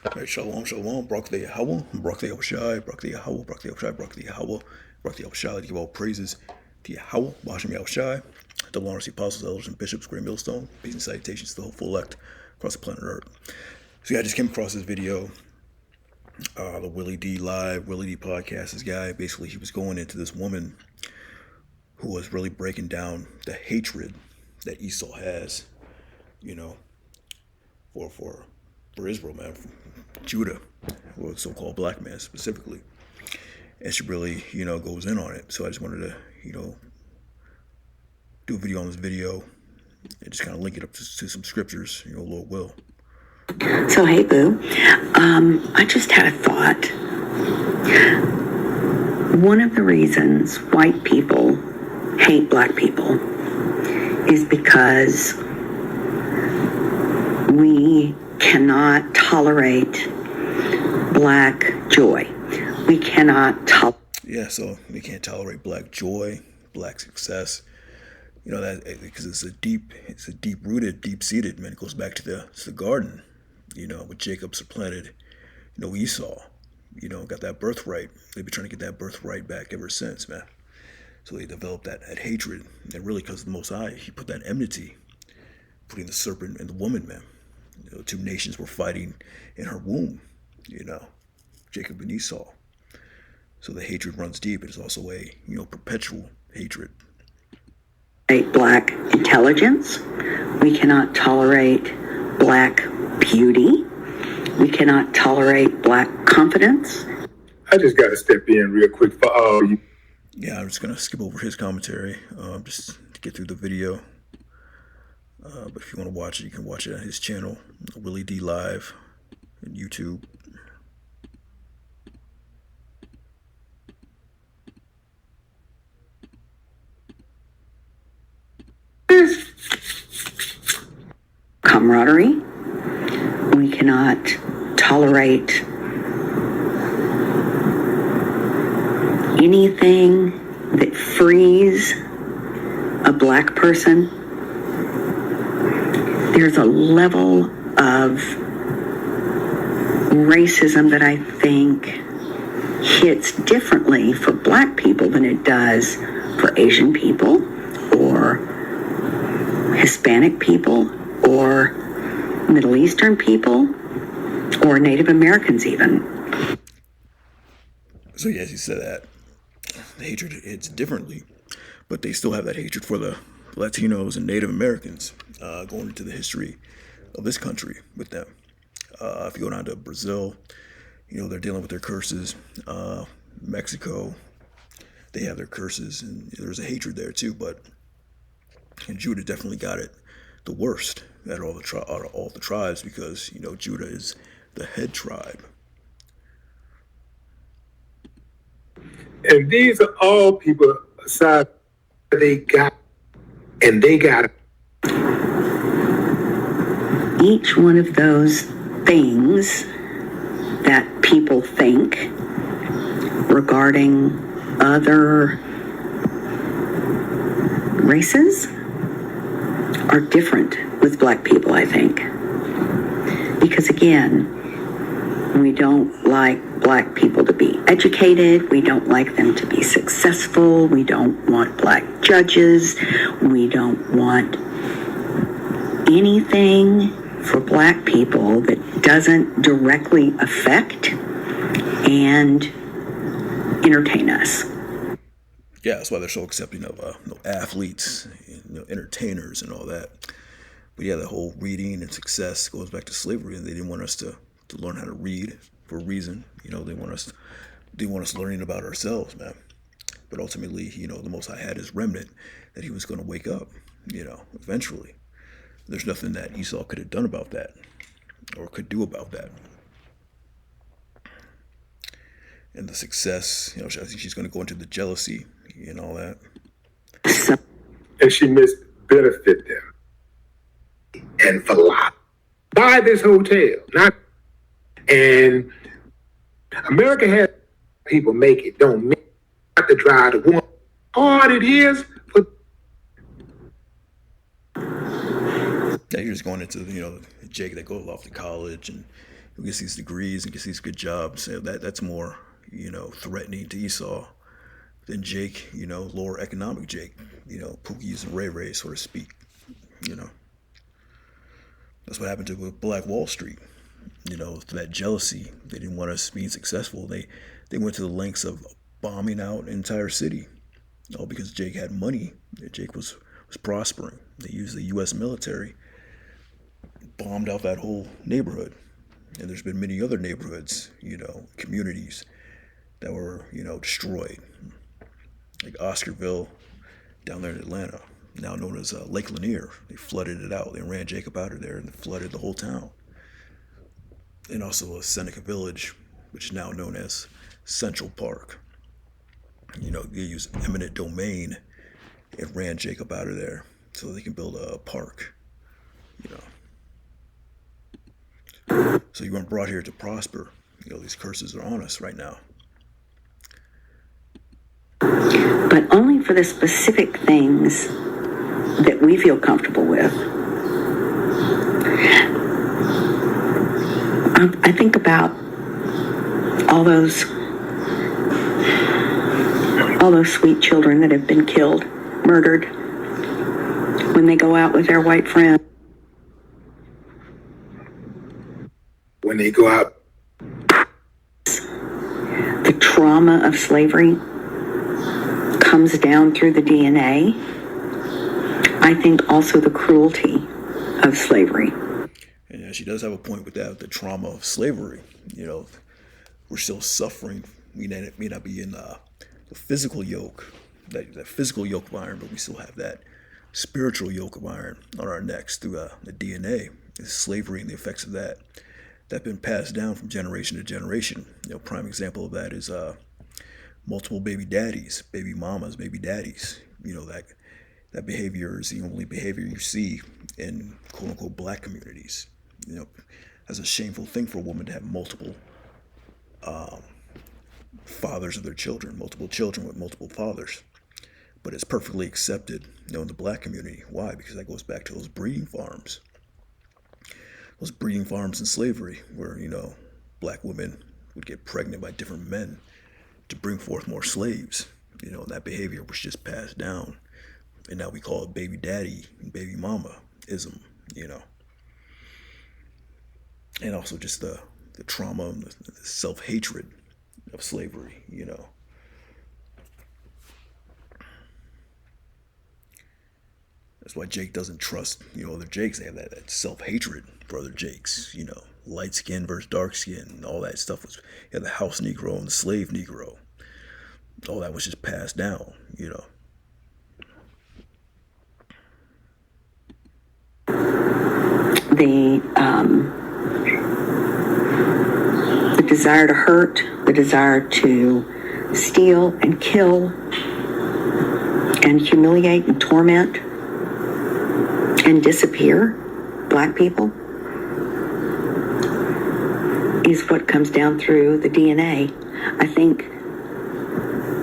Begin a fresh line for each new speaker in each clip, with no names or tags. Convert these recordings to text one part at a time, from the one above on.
Right, shalom, shalom, Barak Yahweh, Barak Yahushai, Barak Yahweh, Barak Yahushai, Barak Yahweh, Barak Yahushai, to give all praises to Yahweh, Bashem Yahushai, double honors to the apostles, elders, and bishops, great millstone, peace and salutations to the whole elect across the planet Earth. So yeah, I just came across this video, the Willie D Live, Willie D podcast, this guy, basically he was going into this woman who was really breaking down the hatred that Esau has, you know, for Israel, man, for Judah, or so-called black man specifically. And she really, goes in on it. So I just wanted to, do a video on this video and just kind of link it up to some scriptures, Lord will.
So, hey, Boo. I just had a thought. One of the reasons white people hate black people is because we cannot tolerate black joy. We cannot tolerate.
Yeah, so we can't tolerate black joy, black success. That because it's a deep rooted, deep seated, man. It goes back to the garden, with Jacob supplanted, Esau, got that birthright. They've been trying to get that birthright back ever since, man. So they developed that hatred, and really because the Most High, he put that enmity, putting the serpent and the woman, man. Two nations were fighting in her womb, Jacob and Esau. So the hatred runs deep. It is also a, perpetual hatred.
Black intelligence. We cannot tolerate black beauty. We cannot tolerate black confidence.
I just got to step in real quick for all you.
Yeah, I'm just going to skip over his commentary just to get through the video. But if you want to watch it, you can watch it on his channel, Willie D Live, on YouTube.
Camaraderie. We cannot tolerate anything that frees a black person. There's a level of racism that I think hits differently for black people than it does for Asian people or Hispanic people or Middle Eastern people or Native Americans even.
So yes, he said that the hatred hits differently, but they still have that hatred for the Latinos and Native Americans, going into the history of this country with them. If you go down to Brazil, they're dealing with their curses. Mexico, they have their curses, and there's a hatred there too. And Judah definitely got it the worst out of all the tribes because Judah is the head tribe.
And these are all people aside they got, and they got it.
Each one of those things that people think regarding other races are different with black people, I think. Because again, we don't like black people to be educated. We don't like them to be successful. We don't want black judges. We don't want anything for black people that doesn't directly affect and entertain us.
Yeah, that's why they're so accepting of athletes, entertainers, and all that. But yeah, the whole reading and success goes back to slavery, and they didn't want us to learn how to read for a reason. They want us learning about ourselves, man. But ultimately, the Most High had his remnant that he was going to wake up, eventually. There's nothing that Esau could have done about that or could do about that. And the success, I think she's going to go into the jealousy and all that.
And she missed benefit them. And for life. Buy this hotel. And America has people make it. Don't make it. Have to drive the one. Hard it is.
Yeah, you're just going into, Jake that goes off to college and who gets these degrees and gets these good jobs. That's more, threatening to Esau than Jake, lower economic Jake, Pookie's and Ray Ray, so to speak. That's what happened to with Black Wall Street. That jealousy. They didn't want us being successful. They went to the lengths of bombing out an entire city, all because Jake had money. Jake was prospering. They used the U.S. military, bombed out that whole neighborhood. And there's been many other neighborhoods, communities that were, destroyed. Like Oscarville down there in Atlanta, now known as Lake Lanier. They flooded it out. They ran Jacob out of there and flooded the whole town. And also Seneca Village, which is now known as Central Park. They use eminent domain and ran Jacob out of there so they can build a park. So you weren't brought here to prosper. These curses are on us right now.
But only for the specific things that we feel comfortable with. I think about all those sweet children that have been killed, murdered, when they go out with their white friends.
When they go out.
The trauma of slavery comes down through the DNA. I think also the cruelty of slavery.
And yeah, she does have a point with that, the trauma of slavery. We're still suffering. We may not be in the physical yoke, that physical yoke of iron, but we still have that spiritual yoke of iron on our necks through the DNA. It's slavery and the effects of that have been passed down from generation to generation. Prime example of that is multiple baby daddies, baby mamas, baby daddies. That behavior is the only behavior you see in quote unquote black communities. That's a shameful thing for a woman to have multiple fathers of their children, multiple children with multiple fathers. But it's perfectly accepted, in the black community. Why? Because that goes back to those breeding farms. Those breeding farms in slavery where, black women would get pregnant by different men to bring forth more slaves. And that behavior was just passed down. And now we call it baby daddy and baby mama-ism, And also just the trauma and the self-hatred of slavery, That's why Jake doesn't trust, other Jakes. They have that self-hatred for other Jakes, light skin versus dark skin, all that stuff was, the house Negro and the slave Negro. All that was just passed down,
The desire to hurt, the desire to steal and kill and humiliate and torment and disappear black people is what comes down through the DNA. I think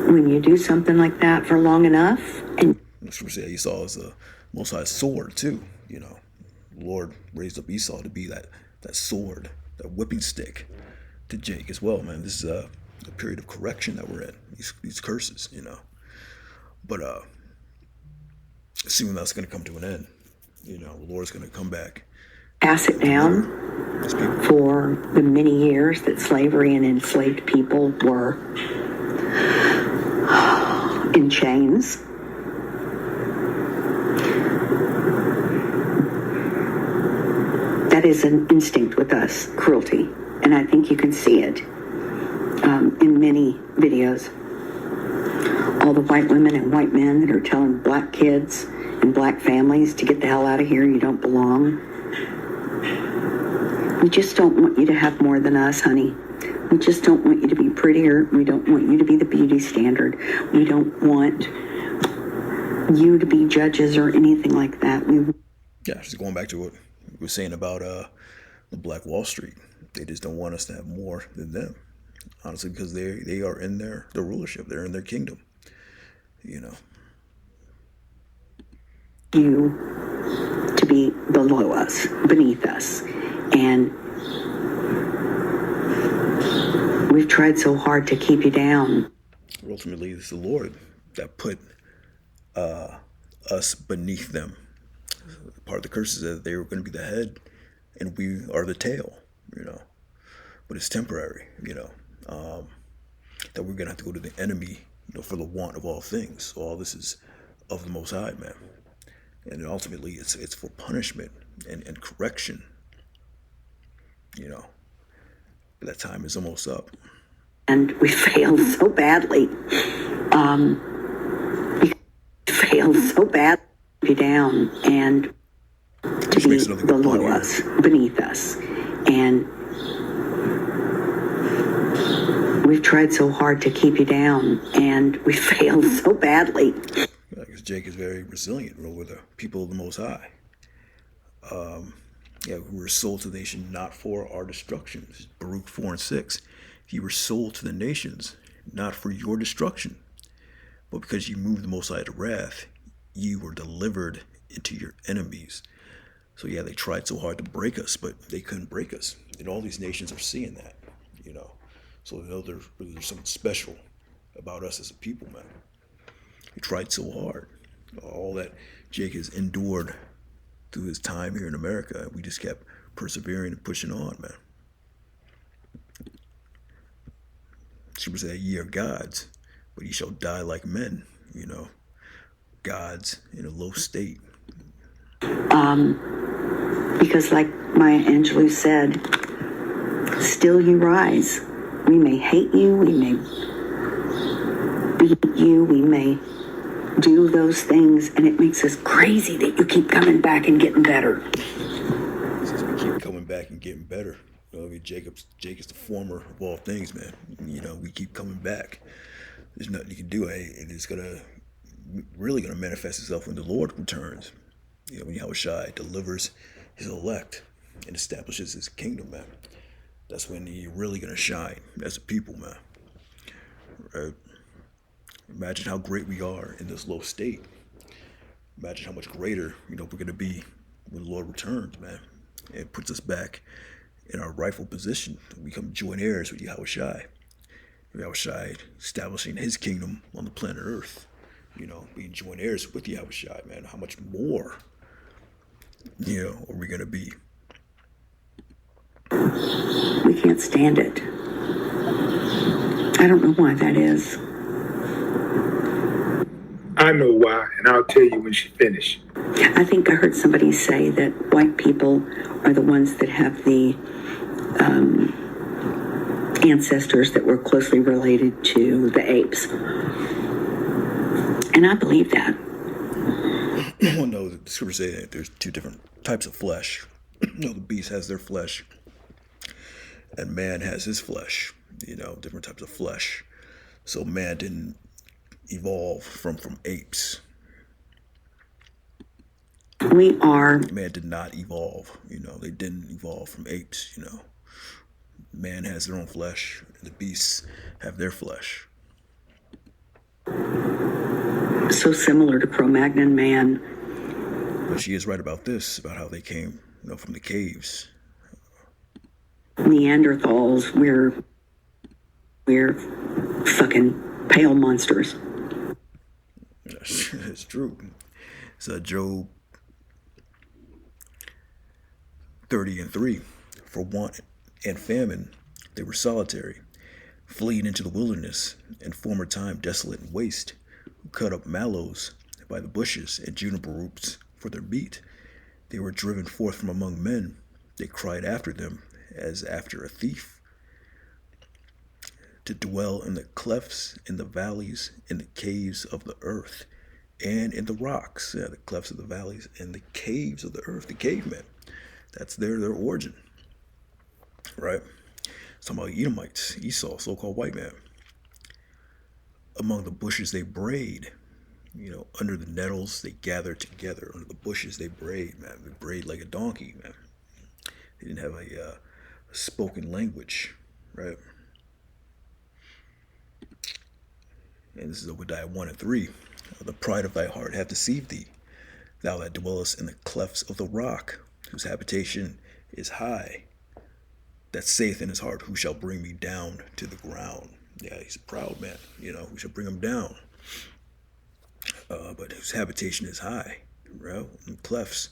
when you do something like that for long enough, and
that's what Esau is the Most High's sword too. The Lord raised up Esau to be that sword, that whipping stick to Jake as well. Man, this is a period of correction that we're in. These curses, But soon that's going to come to an end. The Lord's going to come back.
pass it down for the many years that slavery and enslaved people were in chains. That is an instinct with us, cruelty. And I think you can see it in many videos. All the white women and white men that are telling black kids and black families to get the hell out of here, you don't belong. We just don't want you to have more than us, honey. We just don't want you to be prettier. We don't want you to be the beauty standard. We don't want you to be judges or anything like that.
Yeah, just going back to what we were saying about the Black Wall Street. They just don't want us to have more than them. Honestly, because they are in their rulership. They're in their kingdom. You to be below us, beneath us. And
We've tried so hard to keep you down.
Ultimately, it's the Lord that put us beneath them. Part of the curse is that they were going to be the head and we are the tail, but it's temporary, that we're going to have to go to the enemy, for the want of all things. So all this is of the Most High, man. And ultimately it's for punishment and correction, that time is almost up.
And we failed so badly. We failed so badly down and to be below us, beneath us. And we've tried so hard to keep you down, and we failed so badly.
Because Jake is very resilient. We're the people of the Most High. We were sold to the nation not for our destruction. Baruch 4:6. You were sold to the nations not for your destruction, but because you moved the Most High to wrath, you were delivered into your enemies. So they tried so hard to break us, but they couldn't break us. And all these nations are seeing that, So there's something special about us as a people, man. He tried so hard. All that Jake has endured through his time here in America, we just kept persevering and pushing on, man. Scripture said, ye are gods, but ye shall die like men, Gods in a low state.
Because like Maya Angelou said, still you rise. We may hate you, we may beat you, we may do those things, and it makes us crazy that you keep coming back and getting better.
Since we keep coming back and getting better. Jake is the former of all things, man. We keep coming back. There's nothing you can do, and it's really gonna manifest itself when the Lord returns. When Yahushua delivers his elect and establishes his kingdom, man. That's when you're really gonna shine as a people, man. Right? Imagine how great we are in this low state. Imagine how much greater, we're gonna be when the Lord returns, man. It puts us back in our rightful position to become joint heirs with Yahushua. Yahushua establishing his kingdom on the planet Earth. Being joint heirs with Yahushua, man. How much more, are we gonna be?
We can't stand it. I don't know why that is.
I know why, and I'll tell you when she finishes.
I think I heard somebody say that white people are the ones that have the ancestors that were closely related to the apes. And I believe that.
Well, no, the scriptures say that there's two different types of flesh. The beast has their flesh, and man has his flesh. Different types of flesh. So man didn't evolve from apes.
Man
did not evolve. They didn't evolve from apes. Man has their own flesh, and the beasts have their flesh.
So similar to Cro-Magnon man.
But she is right about this, about how they came, from the caves.
Neanderthals, we're fucking pale monsters.
It's true. It's Job 30:3. For want and famine, they were solitary, fleeing into the wilderness, in former time desolate and waste, who cut up mallows by the bushes and juniper roots for their meat. They were driven forth from among men. They cried after them as after a thief. To dwell in the clefts, in the valleys, in the caves of the earth, and in the rocks. The clefts of the valleys and the caves of the earth. The cavemen. That's their origin. Right? It's talking about Edomites, Esau, so-called white man. Among the bushes they brayed. Under the nettles they gathered together. Under the bushes they brayed, man. They brayed like a donkey, man. They didn't have a spoken language, right? And this is Obadiah 1:3. The pride of thy heart hath deceived thee, thou that dwellest in the clefts of the rock, whose habitation is high. that saith in his heart, who shall bring me down to the ground? Yeah, he's a proud man, who shall bring him down. But whose habitation is high, right? In clefts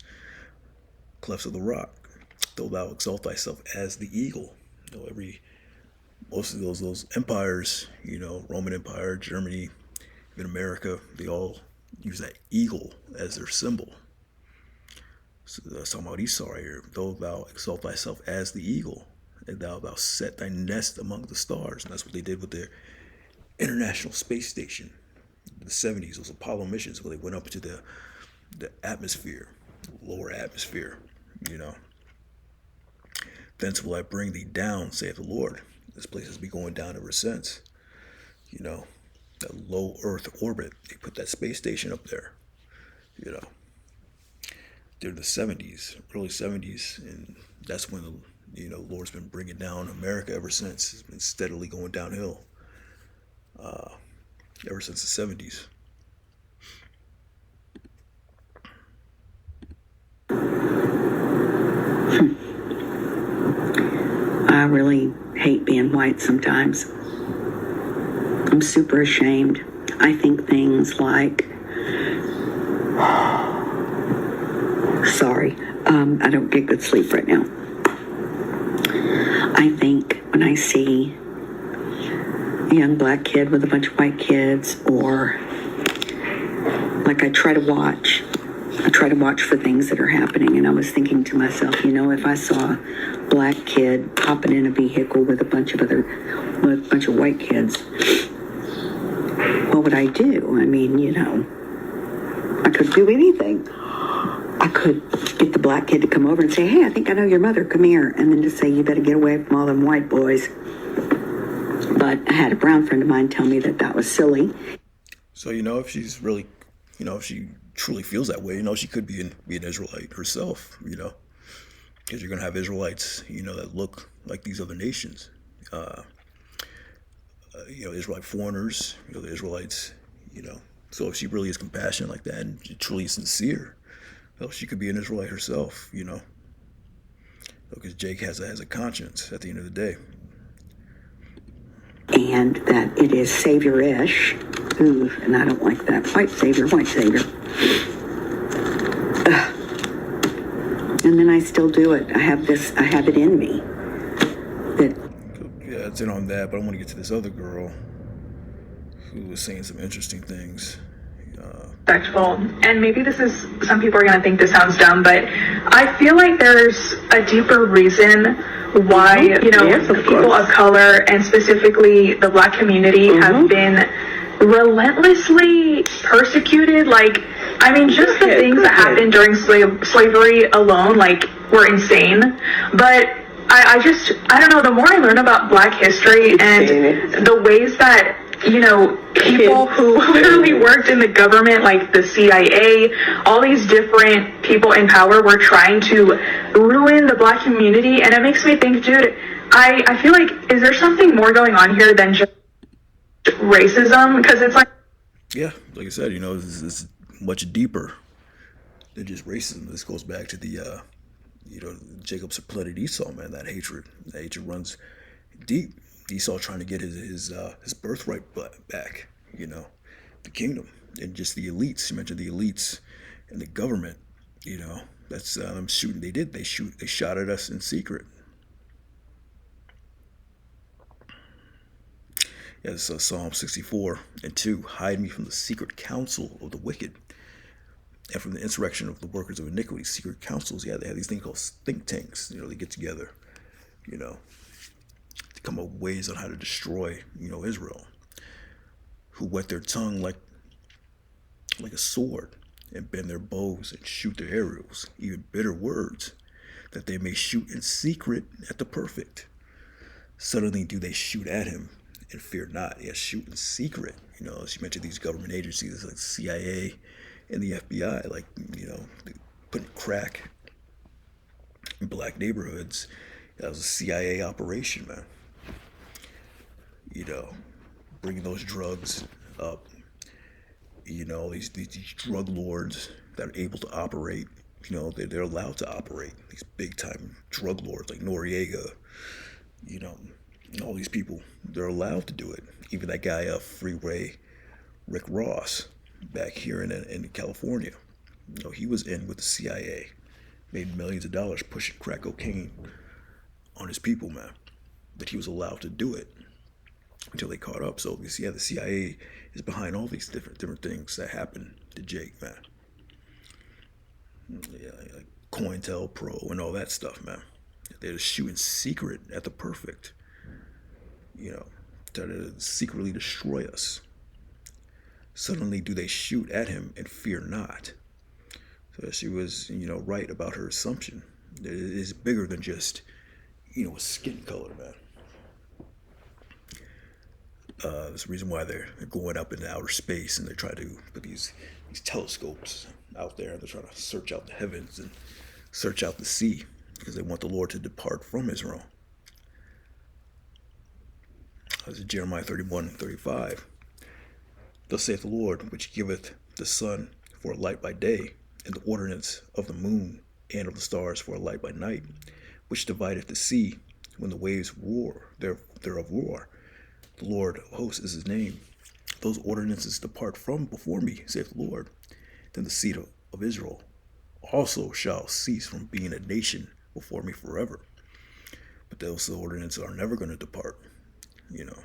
of the rock. Though thou exalt thyself as the eagle. Most of those empires, Roman Empire, Germany, even America, they all use that eagle as their symbol. So that's talking about Esau right here. Though thou exalt thyself as the eagle, and thou set thy nest among the stars. And that's what they did with their International Space Station in the 70s. Those Apollo missions where they went up to the atmosphere, lower atmosphere, Thence will I bring thee down, saith the Lord. This place has been going down ever since. That low Earth orbit. They put that space station up there. During the 70s, early 70s, and that's when the Lord's been bringing down America ever since. It's been steadily going downhill ever since the 70s.
I really hate being white sometimes. I'm super ashamed. I think things like, sorry, I don't get good sleep right now. I think when I see a young black kid with a bunch of white kids, or like I try to watch for things that are happening, and I was thinking to myself, if I saw a black kid hopping in a vehicle with a bunch of white kids, what would I do? I mean, I could do anything. I could get the black kid to come over and say, hey, I think I know your mother, come here. And then just say, you better get away from all them white boys. But I had a brown friend of mine tell me that was silly.
So, if she's really, if she truly feels that way, she could be an Israelite herself, because you're going to have Israelites, that look like these other nations. Israelite foreigners, the Israelites, So if she really is compassionate like that and truly sincere, she could be an Israelite herself, because Jake has a conscience at the end of the day.
And that it is savior-ish. Ooh, and I don't like that. White savior. And then I still do it. I have it in me.
Yeah, that's it on that, but I want to get to this other girl who was saying some interesting things.
Respectful, and maybe some people are going to think this sounds dumb, but I feel like there's a deeper reason why, people of color and specifically the black community have been relentlessly persecuted. Just the things that happened during slavery alone, were insane. But I don't know, the more I learn about black history and the ways that people who literally worked in the government, like the CIA, all these different people in power were trying to ruin the black community. And it makes me think, dude, I feel like, is there something more going on here than just racism? Because it's like...
Yeah, like I said, it's much deeper than just racism. This goes back to the, Jacob supplanted Esau, man. That hatred runs deep. Esau trying to get his birthright back, the kingdom, and just the elites. You mentioned the elites and the government, that's shooting. They shot at us in secret. Yeah, so Psalm 64:2, hide me from the secret counsel of the wicked and from the insurrection of the workers of iniquity. Secret councils, yeah, they have these things called think tanks. They get together, come up with ways on how to destroy, Israel, who whet their tongue like a sword and bend their bows and shoot their arrows, even bitter words, that they may shoot in secret at the perfect. Suddenly do they shoot at him and fear not. Yeah, shoot in secret. As you mentioned, these government agencies like the CIA and the FBI, putting crack in black neighborhoods. That was a CIA operation, man. Bringing those drugs up, these drug lords that are able to operate, they're allowed to operate. These big time drug lords like Noriega, You know, all these people, they're allowed to do it. Even that guy, Freeway Rick Ross, back here in California. You know, he was in with the CIA, made millions of dollars pushing crack cocaine on his people, man. But he was allowed to do it until they caught up. So yeah, the CIA is behind all these different things that happen to Jake, man. Yeah, like COINTELPRO and all that stuff, man. They're just shooting secret at the perfect. You know, trying to secretly destroy us. Suddenly do they shoot at him and fear not. So she was, you know, right about her assumption. It is bigger than just, you know, a skin color, man. There's a reason why they're going up into outer space and they're trying to put these telescopes out there. They're trying to search out the heavens and search out the sea because they want the Lord to depart from Israel. This is Jeremiah 31:35. Thus saith the Lord, which giveth the sun for a light by day, and the ordinance of the moon and of the stars for a light by night, which divideth the sea when the waves roar, thereof roar. The Lord of hosts is his name. Those ordinances depart from before me, saith the Lord. Then the seed of Israel also shall cease from being a nation before me forever. But those ordinances are never going to depart, you know.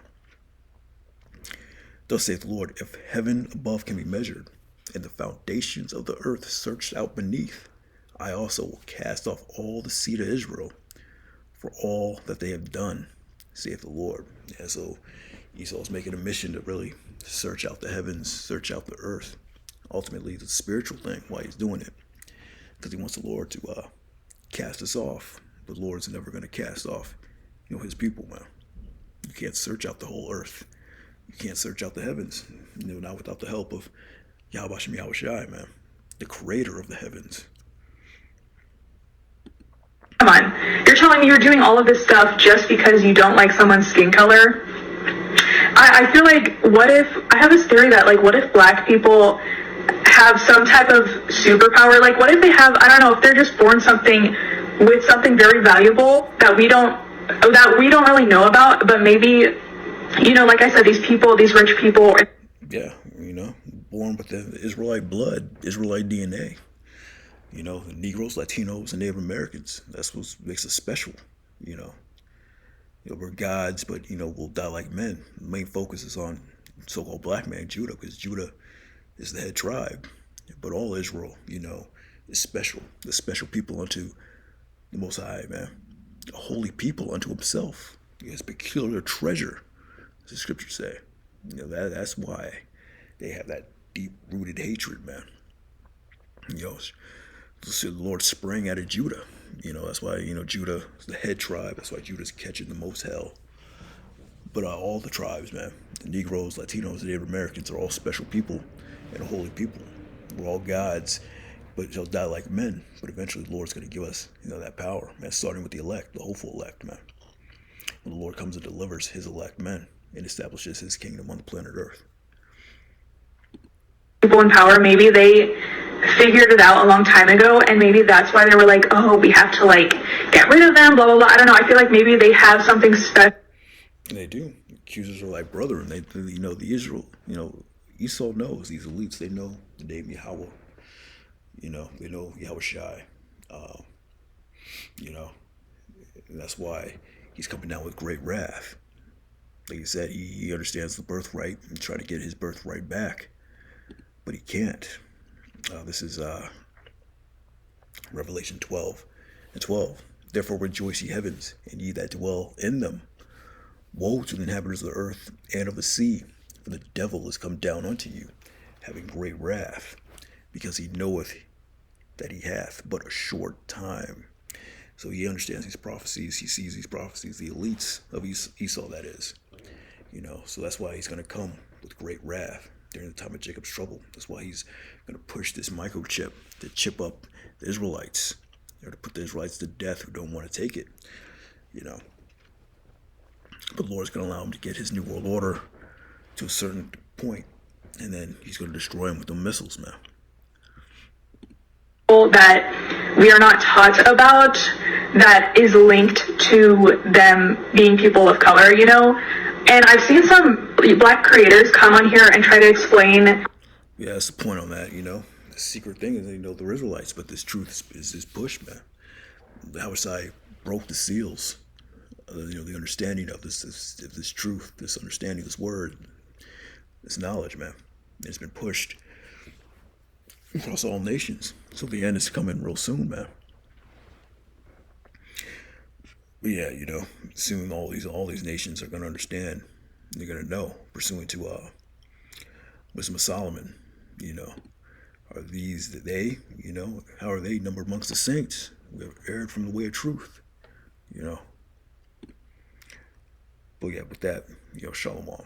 Thus saith the Lord, if heaven above can be measured, and the foundations of the earth searched out beneath, I also will cast off all the seed of Israel for all that they have done, saith the Lord. Yeah, so Esau's making a mission to really search out the heavens, search out the earth. Ultimately, it's a spiritual thing why he's doing it, because he wants the Lord to cast us off. The Lord's never going to cast off, you know, his people, man. You can't search out the whole earth. You can't search out the heavens, you know, not without the help of Yahweh Shem Yahweh Shai, man, the creator of the heavens.
Come on, you're telling me you're doing all of this stuff just because you don't like someone's skin color? I feel like, what if, I have this theory that, like, what if black people have some type of superpower? Like, what if they have, I don't know, if they're just born with something very valuable that we don't really know about, but maybe, you know, like I said, these people, these rich people.
Yeah, you know, born with the Israelite blood, Israelite DNA. You know, the Negroes, Latinos, and Native Americans. That's what makes us special, you know. You know, we're gods, but, you know, we'll die like men. The main focus is on so-called black man, Judah, because Judah is the head tribe. But all Israel, you know, is special. The special people unto the Most High, man. A holy people unto himself. He has peculiar treasure, as the scriptures say. You know, that's why they have that deep-rooted hatred, man. You know, the Lord sprang out of Judah. You know, that's why, you know, Judah is the head tribe. That's why Judah's catching the most hell. But all the tribes, man, the Negroes, Latinos, Native Americans are all special people and holy people. We're all gods, but shall die like men. But eventually the Lord's going to give us, you know, that power, man, starting with the elect, the hopeful elect, man. When the Lord comes and delivers his elect men and establishes his kingdom on the planet Earth.
People in power, maybe they figured it out a long time ago, and maybe that's why they were like, oh, we have to, like, get rid of them, blah, blah, blah. I don't know. I feel like maybe they have something special.
They do. Accusers are like brethren. They, you know, the Israel, you know, Esau knows these elites. They know the name Yahweh. You know, they know Yahweh Shai. You know, and that's why he's coming down with great wrath. Like he said, he understands the birthright and trying to get his birthright back, but he can't. This is Revelation 12:12. Therefore rejoice, ye heavens, and ye that dwell in them. Woe to the inhabitants of the earth and of the sea, for the devil is come down unto you, having great wrath, because he knoweth that he hath but a short time. So he understands these prophecies. He sees these prophecies, the elites of Esau, that is. You know, so that's why he's going to come with great wrath during the time of Jacob's trouble. That's why he's going to push this microchip to chip up the Israelites, to put the Israelites to death who don't want to take it, you know. But the Lord's going to allow him to get his new world order to a certain point, and then he's going to destroy him with the missiles, man.
That we are not taught about that is linked to them being people of color, you know? And I've seen some black creators come on here and try to explain.
Yeah, that's the point on that, you know. The secret thing is, you know, the Israelites, but this truth is pushed, man. The Hawashai broke the seals. You know, the understanding of this truth, this understanding, this word, this knowledge, man. It's been pushed across all nations. So the end is coming real soon, man. But yeah, you know, soon all these nations are going to understand. They're going to know, pursuant to Wisdom of Solomon. You know, are these they? You know, how are they numbered amongst the saints? We have erred from the way of truth. You know. But yeah, with that, you know, shalom.